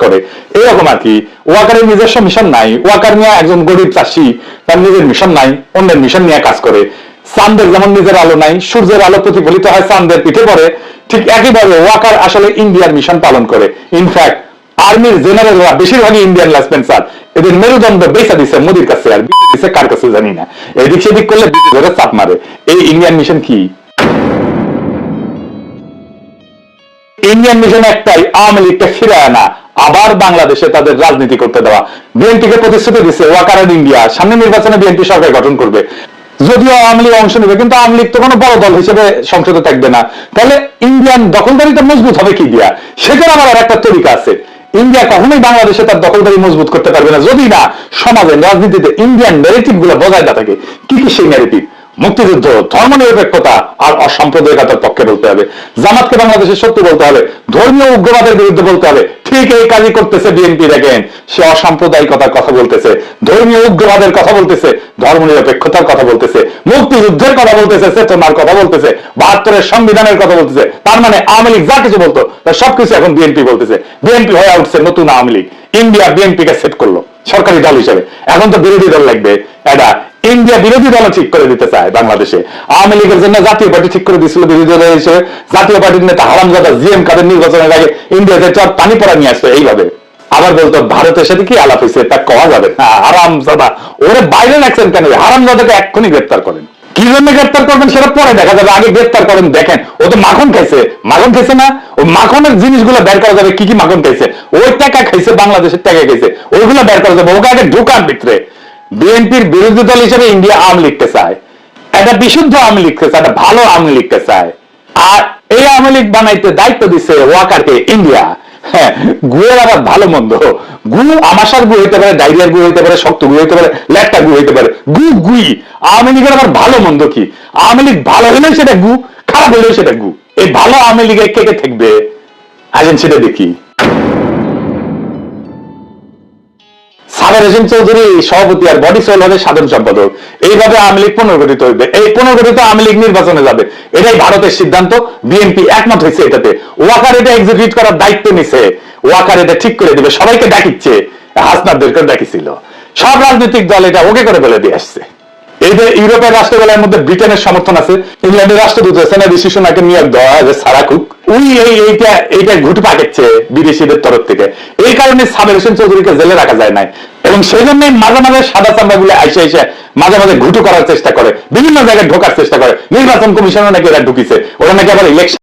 করে এরকম আর কি। ওয়াকারের নিজস্ব মিশন নাই, ওয়াকার নিয়ে একজন গরিব চাষি, তার নিজের মিশন নাই, অন্যের মিশন নিয়ে কাজ করে। চাঁদের যেমন নিজের আলো নাই, সূর্যের আলো প্রতিফলিত হয় চাঁদের পিঠে পড়ে, ঠিক একইভাবে ওয়াকার আসলে ইন্ডিয়ার মিশন পালন করে। ইনফ্যাক্ট আর্মির জেনারেলরা বেশিরভাগই ইন্ডিয়ান লাসপেন্সার, এদের মেরুদণ্ড বেচা দিছে মোদির কাছে, আর দিছে কার কাছে জানি না, এদিক সেদিক করলে ধরে চাপ মারে। এই ইন্ডিয়ান মিশন কি? ইন্ডিয়ান মিশন একটাই, আওয়ামী লীগকে ফিরায় আনা, আবার বাংলাদেশে তাদের রাজনীতি করতে দেওয়া। বিএনপিকে প্রতিশ্রুতি দিচ্ছে ওয়াকার এন্ড ইন্ডিয়া, সামনে নির্বাচনে বিএনপি সরকার গঠন করবে, যদিও আওয়ামী লীগ অংশ নেবে, কিন্তু আওয়ামী লীগ তো কোনো বড় দল হিসেবে সংসদে থাকবে না। তাহলে ইন্ডিয়ান দখলদারিটা মজবুত হবে কি দিয়া? সেটার আবার আর একটা তরিকা আছে। ইন্ডিয়া কখনোই বাংলাদেশে তার দখলদারি মজবুত করতে পারবে না যদি না সমাজে রাজনীতিতে ইন্ডিয়ান ন্যারেটিভ গুলো বজায় না থাকে। কি কি সেই ন্যারেটিভ? মুক্তিযুদ্ধ, ধর্মনিরপেক্ষতা আর অসাম্প্রদায়িকতার পক্ষে বলতে হবে, জামাতকে বাংলাদেশের শত্রু বলতে হবে, ধর্মীয় উগ্রবাদের বিরুদ্ধে বলতে হবে। ঠিক এই কাজই করতেছে বিএনপি। দেখেন, সে অসাম্প্রদায়িকতার কথা বলতেছে, ধর্মীয় উগ্রবাদের কথা বলতেছে, ধর্মনিরপেক্ষতার কথা বলতেছে, মুক্তিযুদ্ধের কথা বলতেছে, চেতনার কথা বলতেছে, ৭২-এর সংবিধানের কথা বলতেছে। তার মানে আওয়ামী লীগ যা কিছু বলতো সবকিছু এখন বিএনপি বলতেছে। বিএনপি হয়ে উঠছে নতুন আওয়ামী লীগ। ইন্ডিয়া বিএনপিকে সেট করলো সরকারি দল হিসেবে, এখন তো বিরোধী দল লাগবে। এটা ইন্ডিয়া বিরোধী দল ঠিক করে দিতে চায় বাংলাদেশে। আওয়ামী লীগের জন্য জাতীয় পার্টি ঠিক করে দিয়েছিল বিরোধী দল হিসেবে। জাতীয় পার্টির নেতা হারামজাদা জিএম কাদের নির্বাচনের আগে ইন্ডিয়াতে চাপ পানি পড়া নিয়ে আসতো এইভাবে। আবার বলতো ভারতের সাথে কি আলাপ হয়েছে, তা কওয়া যাবে না। হারামজাদা, ওরে বাইরে রাখছেন কেন? হারামজাদাকে এক্ষুনি গ্রেপ্তার করেন। কি জন্য গ্রেপ্তার করবেন সেটা পরে দেখা যাবে, আগে গ্রেপ্তার করেন। দেখেন, ও তো মাখন খাইছে, মাখন খাইছে না? ও মাখনের জিনিসগুলো বের করা যাবে, কি কি মাখন খাইছে। ওই টাকা খাইছে, বাংলাদেশের টাকা খাইছে, ওইগুলো বের করা যাবে। ওকে আগে ঢুকান ভিতরে। বিএনপির বিরোধী দল হিসেবে ইন্ডিয়া আওয়ামী লীগকে চায়, একটা বিশুদ্ধ আওয়ামী লীগকে চায়, একটা ভালো আওয়ামী লীগকে চায়। আর এই আওয়ামী লীগ বানাইতে দায়িত্ব দিচ্ছে ওয়াকারকে ইন্ডিয়া। হ্যাঁ, গুয়ের আবার ভালো মন্দ, গু আমাশার গু হইতে পারে, ডায়রিয়ার গু হইতে পারে, শক্ত গু হইতে পারে, ল্যাটকা গু হইতে পারে, গু গুই। আওয়ামী লীগের আবার ভালো মন্দ কি? আওয়ামী লীগ ভালো হলেও সেটা গু, খারাপ হলেও সেটা গু। এই ভালো আওয়ামী লীগে কে কে থাকবে আসেন সেটা দেখি। সাবের হোসেন চৌধুরী সভাপতি আর বডি সোল হবে সাধারণ সম্পাদক। এইভাবে আওয়ামী লীগ পুনর্গঠিত হইবে। এই পুনর্গঠিত আওয়ামী লীগ নির্বাচনে যাবে, এটাই ভারতের সিদ্ধান্ত। বিএনপি একমত হয়েছে এটাতে। ওয়াকার এটা এক্সিকিউট করার দায়িত্ব নিছে, ওয়াকার এটা ঠিক করে দিবে। সবাইকে ডাকিচ্ছে, হাসনাদদেরকে ডাকিছিল, সব রাজনৈতিক দল এটা ওকে করে বলে দিয়ে আসছে। এই যে ইউরোপের রাষ্ট্রগুলোর মধ্যে ব্রিটেনের সমর্থন আছে, ইংল্যান্ডের রাষ্ট্রদূত সেনা ঋষি সুনাককে নিয়োগ দেওয়া হয় সারা কুক, উনি এইটা ঘুটে পাকাচ্ছে বিদেশিদের তরফ থেকে। এই কারণে সাবের হোসেন চৌধুরীকে জেলে রাখা যায় নাই, এবং সেই জন্যই মাঝে মাঝে সাদা চামড়া গুলো আইসে এসে মাঝে মাঝে ঘুটু করার চেষ্টা করে, বিভিন্ন জায়গায় ঢোকার চেষ্টা করে। নির্বাচন কমিশনও নাকি এরা ঢুকিছে, ওরা নাকি আবার ইলেকশন